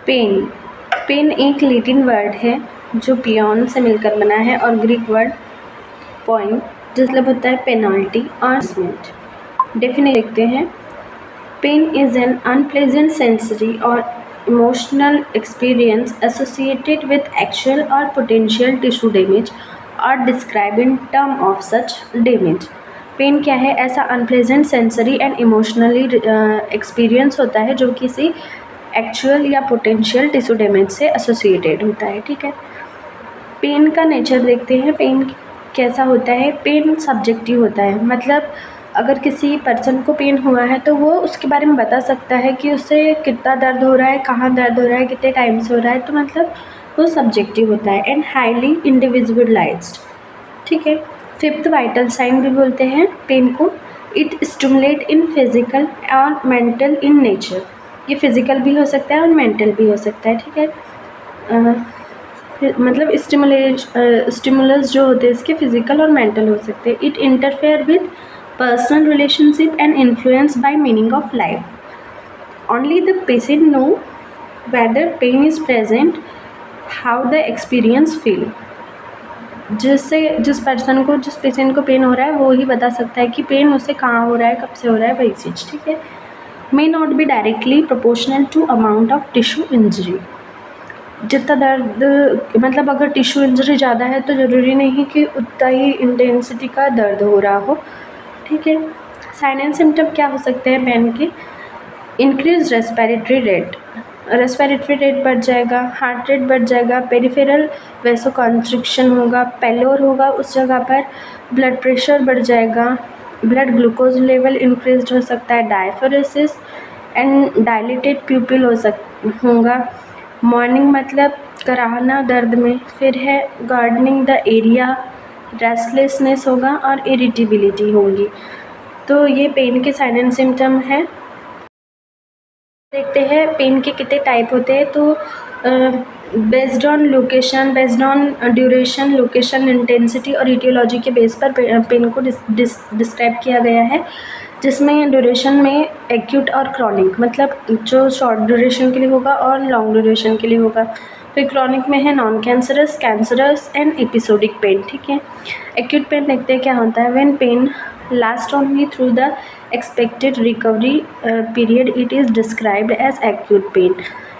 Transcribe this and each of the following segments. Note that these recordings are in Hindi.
पेन। पेन एक लैटिन वर्ड है जो पियोन से मिलकर बना है और ग्रीक वर्ड पॉइंट जिसका मतलब होता है पेनल्टी और पनिशमेंट। डेफिनेशन देखते हैं। Pain is an unpleasant sensory और emotional experience associated with actual और पोटेंशियल टिश्यू डैमेज और describe in term of such damage. Pain क्या है? ऐसा unpleasant sensory and emotionally experience होता है जो किसी एक्चुअल या पोटेंशियल टिश्यू डैमेज से एसोसिएटेड होता है। ठीक है, पेन का नेचर देखते हैं। पेन कैसा होता है? पेन सब्जेक्टिव होता है, मतलब अगर किसी पर्सन को पेन हुआ है तो वो उसके बारे में बता सकता है कि उससे कितना दर्द हो रहा है, कहाँ दर्द हो रहा है, कितने टाइम से हो रहा है, तो मतलब वो सब्जेक्टिव होता है एंड हाईली इंडिविजुअलाइज्ड। ठीक है, फिफ्थ वाइटल साइन भी बोलते हैं पेन को। इट स्टिमुलेट इन फिजिकल और मेंटल इन नेचर। ये फिजिकल भी हो सकता है और मेंटल भी हो सकता है। ठीक है, मतलब स्टिमुलस जो होते हैं इसके फिजिकल और मेंटल हो सकते हैं। It interfere with personal relationship and influence by meaning of life. Only the patient know whether pain is present, how the experience feel. जिस पेशेंट को पेन हो रहा है वो ही बता सकता है कि पेन उससे कहाँ हो रहा है, कब से हो रहा है, वही चीज़। ठीक है, may not be directly proportional to amount of tissue injury. जितना दर्द, मतलब अगर टिश्यू इंजरी ज़्यादा है तो ज़रूरी नहीं कि उतना ही इंटेंसिटी का दर्द हो रहा हो। ठीक है, साइन एंड सिम्टम क्या हो सकते हैं पेन के? Increase respiratory rate, respiratory rate बढ़ जाएगा, हार्ट रेट बढ़ जाएगा, पेरिफेरल वैसोकॉन्स्ट्रिक्शन होगा, पेलोर होगा उस जगह पर, ब्लड प्रेशर बढ़ जाएगा, ब्लड ग्लूकोज लेवल इंक्रीज हो सकता है, डायफोरेसिस एंड डायलेटेड प्यूपिल होगा, मॉर्निंग मतलब कराहना दर्द में, फिर है गार्डनिंग द एरिया, रेस्टलेसनेस होगा और इरिटेबिलिटी होगी। तो ये पेन के साइन एंड सिम्टम है। देखते हैं पेन के कितने टाइप होते हैं। तो based on location, based on duration, location, intensity और ईटियोलॉजी के बेस पर पेन को डिस्क्राइब किया गया है, जिसमें ड्यूरेशन में एक्यूट और क्रॉनिक, मतलब जो शॉर्ट ड्यूरेशन के लिए होगा और लॉन्ग ड्यूरेशन के लिए होगा। फिर क्रॉनिक में है non cancerous, cancerous and episodic pain. ठीक है, एक्यूट पेन देखते हैं क्या होता है। When pain last only through the expected recovery period, it is described as acute pain.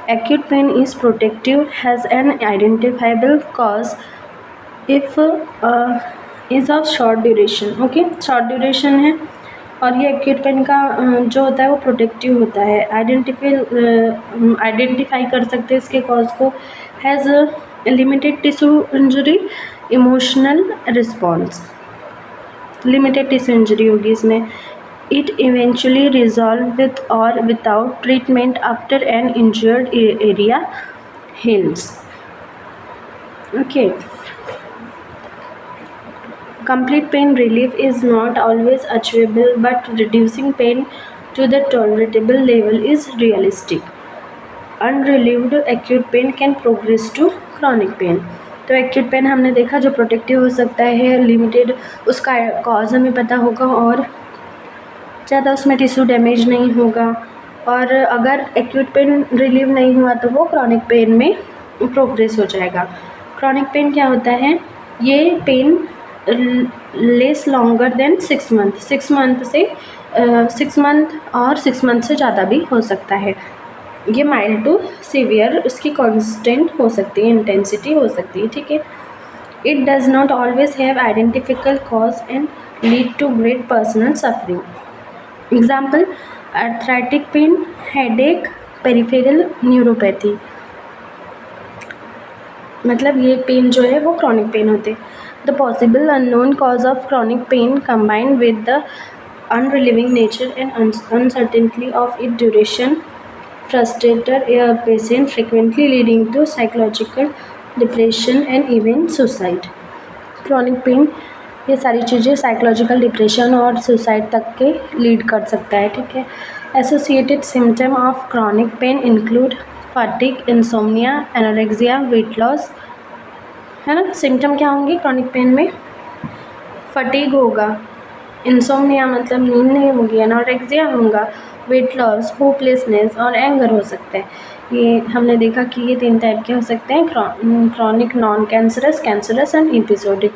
Acute pain is protective, has an identifiable cause if is of short duration. Okay, short duration है और ये acute pain का जो होता है वो प्रोटेक्टिव होता है। आइडेंटिफाई कर सकते हैं इसके कॉज को। Has limited tissue injury, emotional response, limited tissue injury होगी इसमें। It eventually resolves with or without treatment after an injured area heals. Okay. Complete pain relief is not always achievable, but reducing pain to the tolerable level is realistic. Unrelieved acute pain can progress to chronic pain. तो एक्यूट पेन हमने देखा जो प्रोटेक्टिव हो सकता है, लिमिटेड, उसका कॉज हमें पता होगा और ज़्यादा उसमें टिश्यू डैमेज नहीं होगा। और अगर एक्यूट पेन रिलीव नहीं हुआ तो वो क्रॉनिक पेन में प्रोग्रेस हो जाएगा। क्रॉनिक पेन क्या होता है? ये pain less longer than 6 month, 6 month से 6 मंथ और 6 मंथ से ज़्यादा भी हो सकता है। ये माइल्ड टू सीवियर उसकी कॉन्स्टेंट हो सकती है, इंटेंसिटी हो सकती है। ठीक है, it does not always have identifiable cause and lead to great personal suffering. Example, arthritic pain, headache, peripheral neuropathy. मतलब ये पेन जो है वो क्रॉनिक पेन होते हैं। The possible unknown cause of chronic pain combined with the unrelieving nature and uncertainty of it duration frustrated a patient, frequently leading to psychological depression and even suicide. Chronic pain ये सारी चीज़ें साइकोलॉजिकल डिप्रेशन और सुसाइड तक के लीड कर सकता है। ठीक है, associated symptom of chronic pen include fatigue, insomnia, anorexia, weight loss, है ना। सिम्टम क्या होंगे क्रॉनिक पेन में? फटीग होगा, इंसोम्निया मतलब नींद नहीं होगी, एनोरेक्सिया होगा वेट लॉस, होपलेसनेस और एंगर हो सकता है। ये हमने देखा कि ये 3 टाइप के हो सकते हैं, chronic, non cancerous, cancerous and episodic.